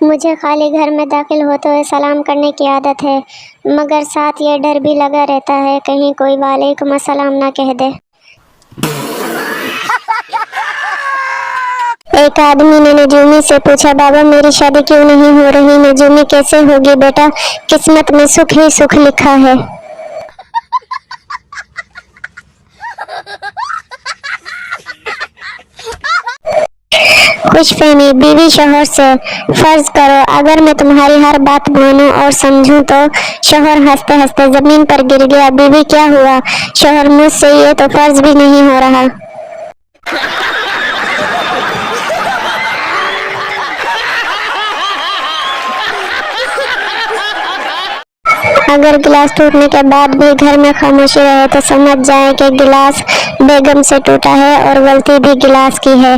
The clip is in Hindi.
मुझे खाली घर में दाखिल होते हुए सलाम करने की आदत है, मगर साथ ये डर भी लगा रहता है कहीं कोई वालेकुम अस्सलाम ना कह दे। एक आदमी ने नजूमी से पूछा, बाबा मेरी शादी क्यों नहीं हो रही? नजूमी, कैसे होगी बेटा, किस्मत में सुख ही सुख लिखा है। खुशफहमी। बीवी शौहर से, फर्ज करो अगर मैं तुम्हारी हर बात मानूं और समझूं तो। शौहर हंसते हंसते जमीन पर गिर गया। बीवी, क्या हुआ? शौहर, मुझसे ये तो फर्ज भी नहीं हो रहा। अगर गिलास टूटने के बाद भी घर में खामोशी रहे तो समझ जाएं कि गिलास बेगम से टूटा है और गलती भी गिलास की है।